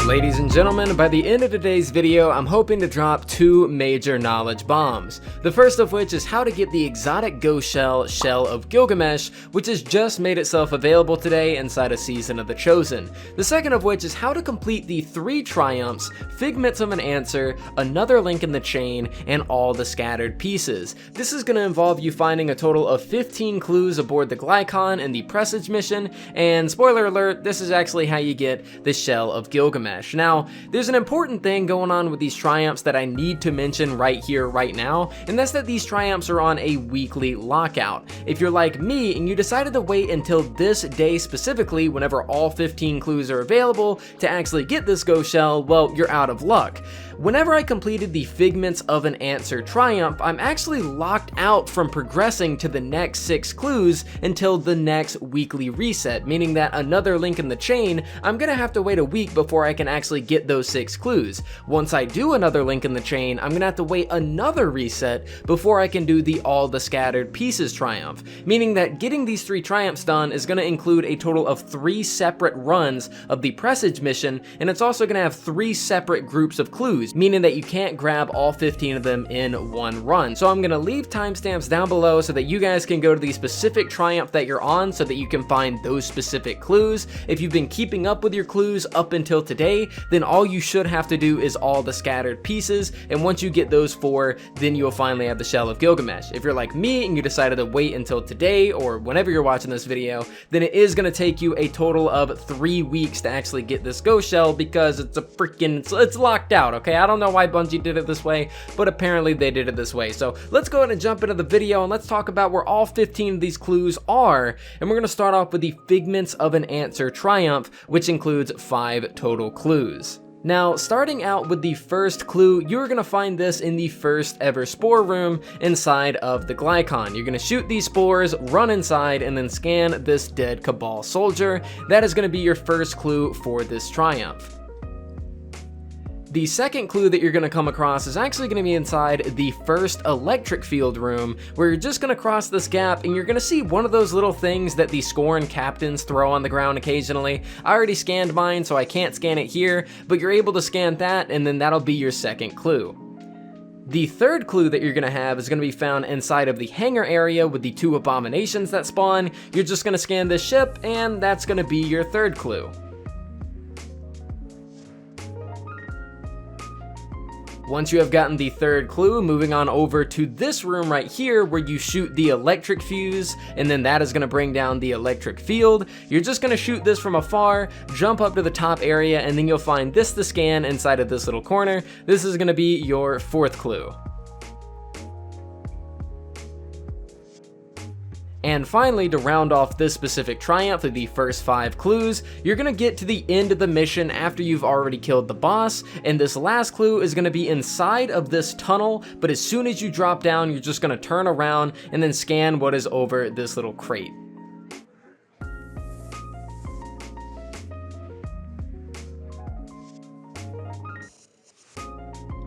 Ladies and gentlemen, by the end of today's video, I'm hoping to drop two major knowledge bombs. The first of which is how to get the exotic ghost shell of Gilgamesh, which has just made itself available today inside a season of The Chosen. The second of which is how to complete the 3 triumphs, Figments of an Answer, another link in the chain, and all the scattered pieces. This is going to involve you finding a total of 15 clues aboard the Glycon in the Presage mission, and spoiler alert, this is actually how you get the shell of Gilgamesh. Now, there's an important thing going on with these triumphs that I need to mention right here, right now, and that's that these triumphs are on a weekly lockout. If you're like me and you decided to wait until this day specifically, whenever all 15 clues are available, to actually get this ghost shell, well, you're out of luck. Whenever I completed the Figments of an Answer triumph, I'm actually locked out from progressing to the next 6 clues until the next weekly reset, meaning that another link in the chain, I'm gonna have to wait a week before I can actually get those 6 clues. Once I do another link in the chain, I'm gonna have to wait another reset before I can do the all the scattered pieces triumph, meaning that getting these 3 triumphs done is gonna include a total of 3 separate runs of the Presage mission, and it's also gonna have 3 separate groups of clues, meaning that you can't grab all 15 of them in one run. So I'm gonna leave timestamps down below so that you guys can go to the specific triumph that you're on so that you can find those specific clues. If you've been keeping up with your clues up until today, then all you should have to do is all the scattered pieces, and once you get those 4, then you'll finally have the shell of Gilgamesh. If you're like me and you decided to wait until today or whenever you're watching this video, then it is gonna take you a total of 3 weeks to actually get this ghost shell because it's locked out, okay? I don't know why Bungie did it this way, but apparently they did it this way. So let's go ahead and jump into the video and let's talk about where all 15 of these clues are. And we're gonna start off with the Figments of an Answer triumph, which includes 5 total clues. Now, starting out with the first clue, you're gonna find this in the first ever spore room inside of the Glycon. You're gonna shoot these spores, run inside, and then scan this dead Cabal soldier. That is gonna be your first clue for this triumph. The second clue that you're going to come across is actually going to be inside the first electric field room, where you're just going to cross this gap and you're going to see one of those little things that the Scorn captains throw on the ground occasionally. I already scanned mine, so I can't scan it here, but you're able to scan that, and then that'll be your second clue. The third clue that you're going to have is going to be found inside of the hangar area with the 2 abominations that spawn. You're just going to scan this ship, and that's going to be your third clue. Once you have gotten the third clue, moving on over to this room right here where you shoot the electric fuse, and then that is going to bring down the electric field. You're just going to shoot this from afar, jump up to the top area, and then you'll find this to scan inside of this little corner. This is going to be your 4th clue. And finally, to round off this specific triumph of the first 5 clues, you're gonna get to the end of the mission after you've already killed the boss, and this last clue is gonna be inside of this tunnel, but as soon as you drop down, you're just gonna turn around and then scan what is over this little crate.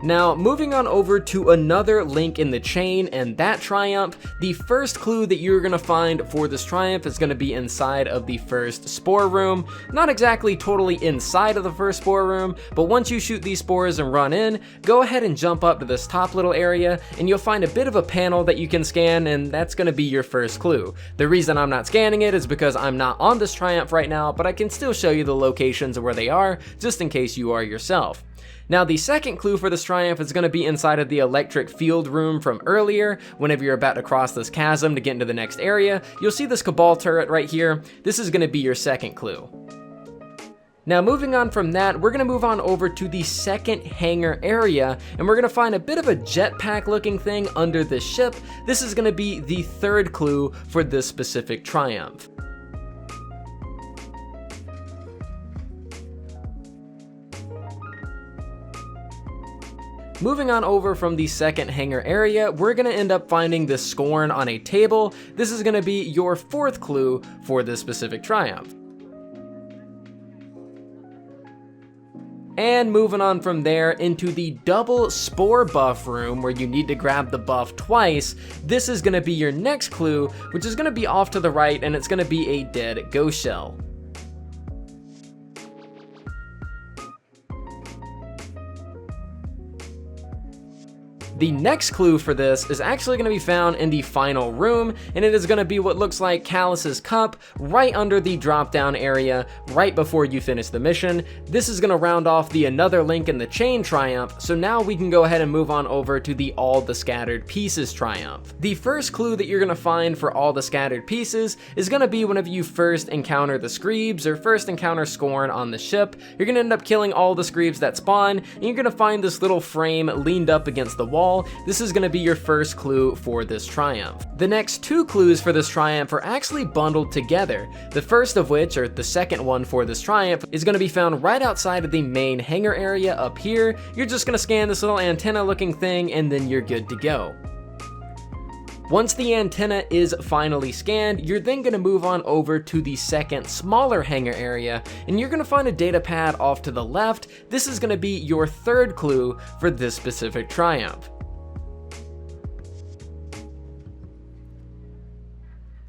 Now, moving on over to another link in the chain and that triumph, the first clue that you're going to find for this triumph is going to be inside of the first spore room. Not exactly totally inside of the first spore room, but once you shoot these spores and run in, go ahead and jump up to this top little area and you'll find a bit of a panel that you can scan, and that's going to be your first clue. The reason I'm not scanning it is because I'm not on this triumph right now, but I can still show you the locations of where they are just in case you are yourself. Now, the second clue for this triumph is going to be inside of the electric field room from earlier. Whenever you're about to cross this chasm to get into the next area, you'll see this Cabal turret right here. This is going to be your second clue. Now, moving on from that, we're going to move on over to the second hangar area, and we're going to find a bit of a jetpack looking thing under this ship. This is going to be the 3rd clue for this specific triumph. Moving on over from the second hangar area, we're going to end up finding this Scorn on a table. This is going to be your 4th clue for this specific triumph. And moving on from there into the double spore buff room where you need to grab the buff twice, this is going to be your next clue, which is going to be off to the right, and it's going to be a dead ghost shell. The next clue for this is actually going to be found in the final room, and it is going to be what looks like Calus's cup right under the drop down area right before you finish the mission. This is going to round off the another link in the chain triumph, so now we can go ahead and move on over to the all the scattered pieces triumph. The first clue that you're going to find for all the scattered pieces is going to be whenever you first encounter the Screebs or first encounter Scorn on the ship. You're going to end up killing all the Screebs that spawn, and you're going to find this little frame leaned up against the wall. This is going to be your first clue for this triumph. The next two clues for this triumph are actually bundled together. The first of which, or the second one for this triumph, is going to be found right outside of the main hangar area up here. You're just going to scan this little antenna looking thing, and then you're good to go. Once the antenna is finally scanned, you're then going to move on over to the second smaller hangar area, and you're going to find a data pad off to the left. This is going to be your third clue for this specific triumph.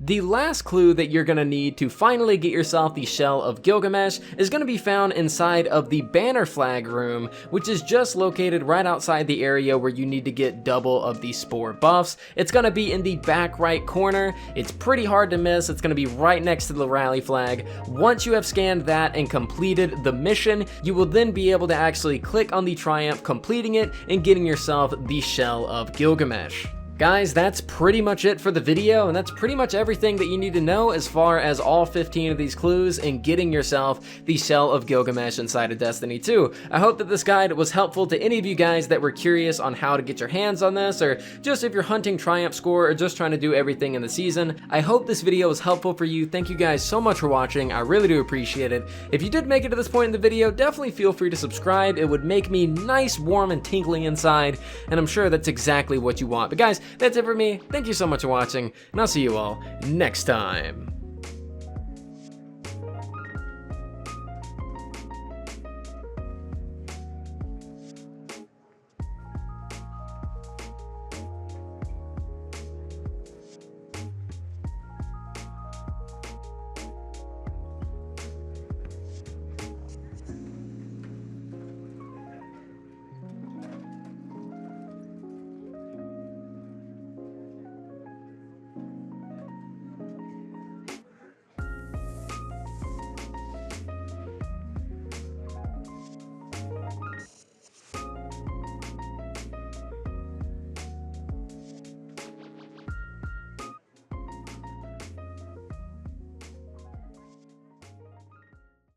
The last clue that you're going to need to finally get yourself the Shell of Gilgamesh is going to be found inside of the banner flag room, which is just located right outside the area where you need to get double of the spore buffs. It's going to be in the back right corner. It's pretty hard to miss. It's going to be right next to the rally flag. Once you have scanned that and completed the mission, you will then be able to actually click on the triumph, completing it and getting yourself the Shell of Gilgamesh. Guys, that's pretty much it for the video, and that's pretty much everything that you need to know as far as all 15 of these clues and getting yourself the Shell of Gilgamesh inside of Destiny 2. I hope that this guide was helpful to any of you guys that were curious on how to get your hands on this, or just if you're hunting Triumph Score or just trying to do everything in the season. I hope this video was helpful for you. Thank you guys so much for watching. I really do appreciate it. If you did make it to this point in the video, definitely feel free to subscribe. It would make me nice, warm, and tingly inside, and I'm sure that's exactly what you want. But guys, that's it for me. Thank you so much for watching, and I'll see you all next time.